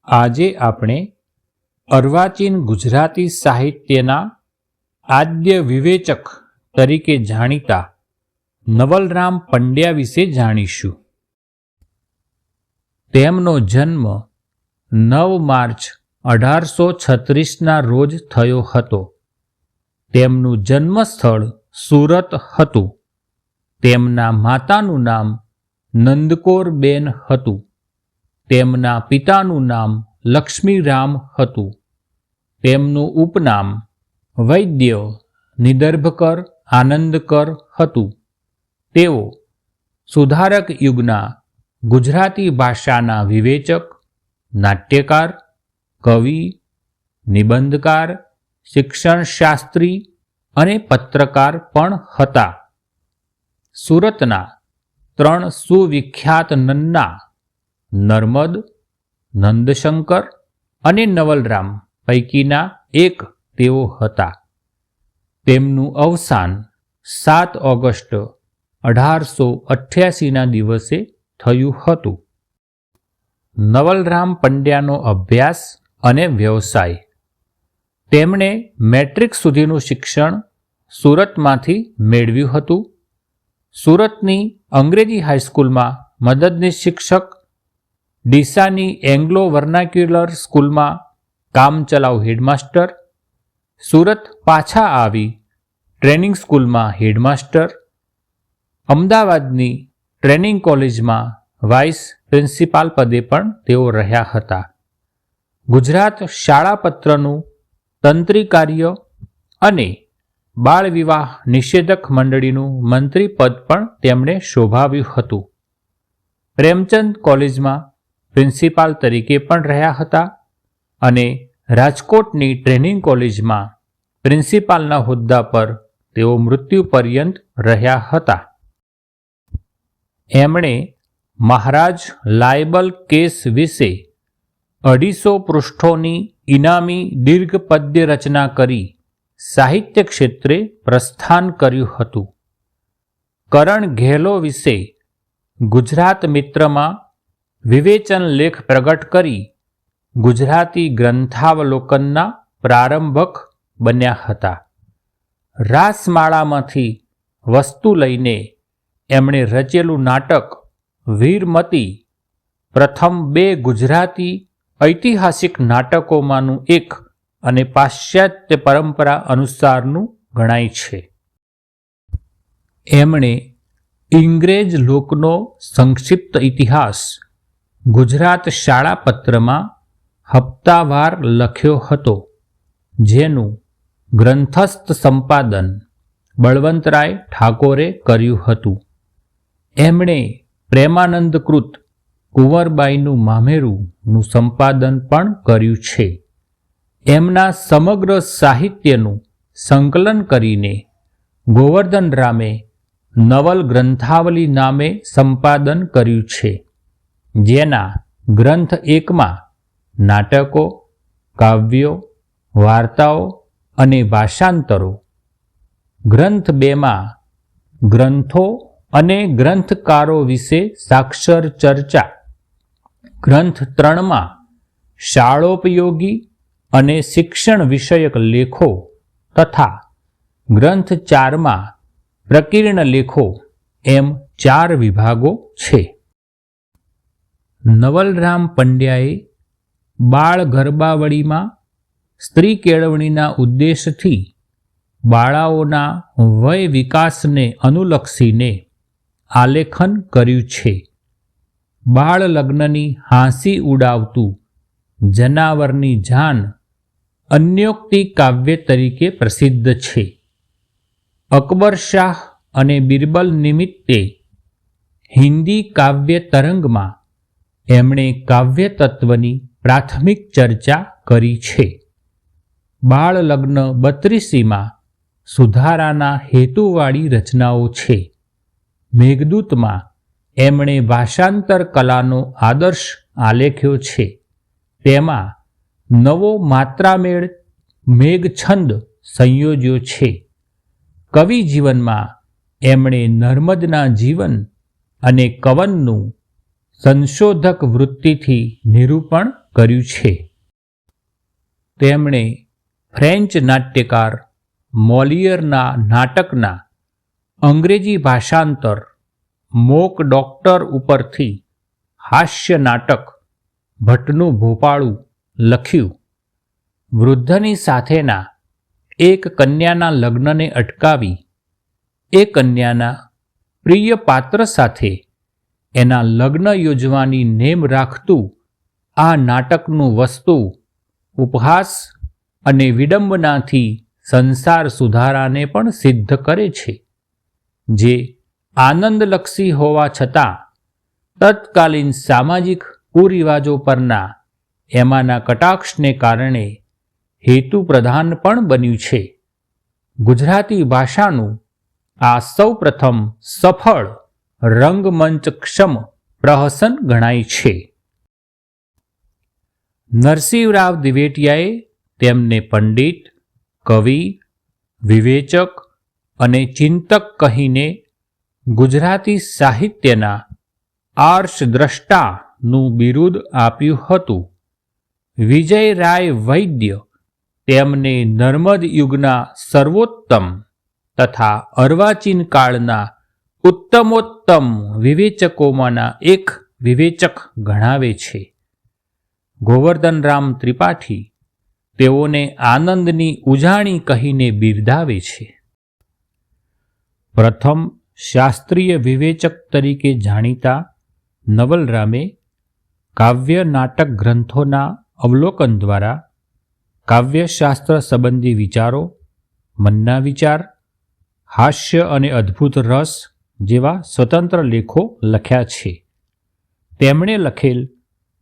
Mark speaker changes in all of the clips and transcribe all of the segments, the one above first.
Speaker 1: આજે આપણે અર્વાચીન ગુજરાતી સાહિત્યના આદ્ય વિવેચક તરીકે જાણીતા નવલરામ પંડ્યા વિશે જાણીશું. તેમનો જન્મ 9 માર્ચ 1836ના રોજ થયો હતો. તેમનું જન્મસ્થળ સુરત હતું. તેમના માતાનું નામ નંદકોરબેન હતું. તેમના પિતાનું નામ લક્ષ્મીરામ હતું. તેમનું ઉપનામ વૈદ્ય નિદર્ભકર આનંદકર હતું. તેઓ સુધારક યુગના ગુજરાતી ભાષાના વિવેચક, નાટ્યકાર, કવિ, નિબંધકાર, શિક્ષણશાસ્ત્રી અને પત્રકાર પણ હતા. સુરતના 3 સુવિખ્યાત નન્ના નર્મદ, નંદશંકર અને નવલરામ પૈકીના એક તેઓ હતા. તેમનું અવસાન 7 ઓગસ્ટ 1888ના દિવસે થયું હતું. નવલરામ પંડ્યાનો અભ્યાસ અને વ્યવસાય. તેમણે મેટ્રિક સુધીનું શિક્ષણ સુરતમાંથી મેળવ્યું હતું. સુરતની અંગ્રેજી હાઈસ્કૂલમાં મદદનીશ શિક્ષક, ડીસાની એંગ્લો વર્નાક્યુલર સ્કૂલમાં કામચલાઉ હેડમાસ્ટર, સુરત પાછા આવી ટ્રેનિંગ સ્કૂલમાં હેડમાસ્ટર, અમદાવાદની ટ્રેનિંગ કોલેજમાં વાઇસ પ્રિન્સિપાલ પદે પણ તેઓ રહ્યા હતા. ગુજરાત શાળાપત્રનું તંત્રી કાર્ય અને બાળ વિવાહ નિષેધક મંડળીનું મંત્રી પદ પણ તેમણે શોભાવ્યું હતું. પ્રેમચંદ કોલેજમાં પ્રિન્સિપાલ તરીકે પણ રહ્યા હતા અને રાજકોટની ટ્રેનિંગ કોલેજમાં પ્રિન્સિપાલના હોદ્દા પર તેઓ મૃત્યુ પર્યંત રહ્યા હતા. એમણે મહારાજ લાયબલ કેસ વિશે 250 પૃષ્ઠોની ઇનામી દીર્ઘ પદ્ય રચના કરી સાહિત્ય ક્ષેત્રે પ્રસ્થાન કર્યું હતું. કરણ ઘેલો વિશે ગુજરાત મિત્રમાં વિવેચન લેખ પ્રગટ કરી ગુજરાતી ગ્રંથાવલોકનના પ્રારંભક બન્યા હતા. રાસમાળામાંથી વસ્તુ લઈને એમણે રચેલું નાટક વીરમતી પ્રથમ 2 ગુજરાતી ઐતિહાસિક નાટકોમાંનું એક અને પાશ્ચાત્ય પરંપરા અનુસારનું ગણાય છે. એમણે ઇંગ્રેજ લોકનો સંક્ષિપ્ત ઇતિહાસ ગુજરાત શાળાપત્રમાં હપ્તાવાર લખ્યો હતો, જેનું ગ્રંથસ્થ સંપાદન બળવંતરાય ઠાકોરે કર્યું હતું. એમણે પ્રેમાનંદકૃત કુંવરબાઈનું મામેરુંનું સંપાદન પણ કર્યું છે. એમના સમગ્ર સાહિત્યનું સંકલન કરીને ગોવર્ધન રામે નવલ ગ્રંથાવલી નામે સંપાદન કર્યું છે, જેના ગ્રંથ 1માં નાટકો, કાવ્યો, વાર્તાઓ અને ભાષાંતરો, ગ્રંથ 2માં ગ્રંથો અને ગ્રંથકારો વિશે સાક્ષર ચર્ચા, ગ્રંથ 3માં શાળોપયોગી અને શિક્ષણ વિષયક લેખો તથા ગ્રંથ 4માં પ્રકીર્ણ લેખો એમ 4 વિભાગો છે. નવલરામ પંડ્યાએ બાળ ગરબાવળીમાં સ્ત્રી કેળવણીના ઉદ્દેશથી બાળાઓના વય વિકાસને અનુલક્ષીને આલેખન કર્યું છે. બાળ લગ્નની હાંસી ઉડાવતું જનાવરની જાન અન્યોક્તિ કાવ્ય તરીકે પ્રસિદ્ધ છે. અકબર શાહ અને બિરબલ નિમિત્તે હિન્દી કાવ્ય તરંગમાં એમણે કાવ્ય તત્વની પ્રાથમિક ચર્ચા કરી છે. બાળ લગ્ન 32માં સુધારાના હેતુવાળી રચનાઓ છે. મેઘદૂતમાં એમણે ભાષાંતર કલાનો આદર્શ આલેખ્યો છે. તેમાં નવો માત્રામેળ મેઘછંદ સંયોજ્યો છે. કવિ જીવનમાં એમણે નર્મદના જીવન અને કવનનું સંશોધક વૃત્તિથી નિરૂપણ કર્યું છે. તેમણે ફ્રેન્ચ નાટ્યકાર મોલિયરના નાટકના અંગ્રેજી ભાષાંતર મોક ડોક્ટર ઉપરથી હાસ્ય નાટક ભટ્ટનું ભોપાળું લખ્યું. વૃદ્ધની સાથેના એક કન્યાના લગ્નને અટકાવી એ કન્યાના પ્રિય પાત્ર સાથે એના લગ્ન યોજવાની નેમ રાખતું આ નાટકનું વસ્તુ ઉપહાસ અને વિડંબનાથી સંસાર સુધારાને પણ સિદ્ધ કરે છે, જે આનંદલક્ષી હોવા છતાં તત્કાલીન સામાજિક કુરિવાજો પરના એમાંના કટાક્ષને કારણે હેતુ પ્રધાન પણ બન્યું છે. ગુજરાતી ભાષાનું આ સૌપ્રથમ સફળ રંગમંચક્ષમ પ્રહસન ગણાય છે. નરસિંહરાવ દિવેટિયાએ તેમને પંડિત, કવિ, વિવેચક અને ચિંતક કહીને ગુજરાતી સાહિત્યના આર્ષદ્રષ્ટાનું બિરુદ આપ્યું હતું. વિજયરાય વૈદ્ય તેમને નર્મદ યુગના સર્વોત્તમ તથા અર્વાચીન કાળના ઉત્તમોત્તમ વિવેચકોમાંના એક વિવેચક ગણાવે છે. ગોવર્ધનરામ ત્રિપાઠી તેઓને આનંદની ઉજાણી કહીને બિરદાવે છે. પ્રથમ શાસ્ત્રીય વિવેચક તરીકે જાણીતા નવલરામે કાવ્ય નાટક ગ્રંથોના અવલોકન દ્વારા કાવ્યશાસ્ત્ર સંબંધી વિચારો, મનના વિચાર, હાસ્ય અને અદ્ભુત રસ જેવા સ્વતંત્ર લેખો લખ્યા છે. તેમણે લખેલ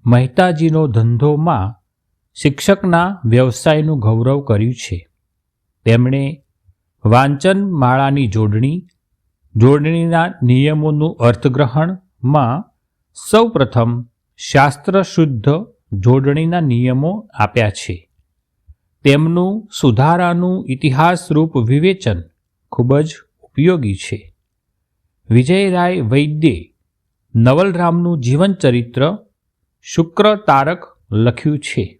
Speaker 1: મહેતાજીનો ધંધોમાં શિક્ષકના વ્યવસાયનું ગૌરવ કર્યું છે. તેમણે વાંચન માળાની જોડણીના નિયમોનું અર્થગ્રહણમાં સૌપ્રથમ શાસ્ત્રશુદ્ધ જોડણીના નિયમો આપ્યા છે. તેમનું સુધારાનું ઇતિહાસરૂપ વિવેચન ખૂબ જ ઉપયોગી છે. વિજયરાય વૈદ્યે નવલરામનું જીવનચરિત્ર શુક્ર તારક લખ્યું છે.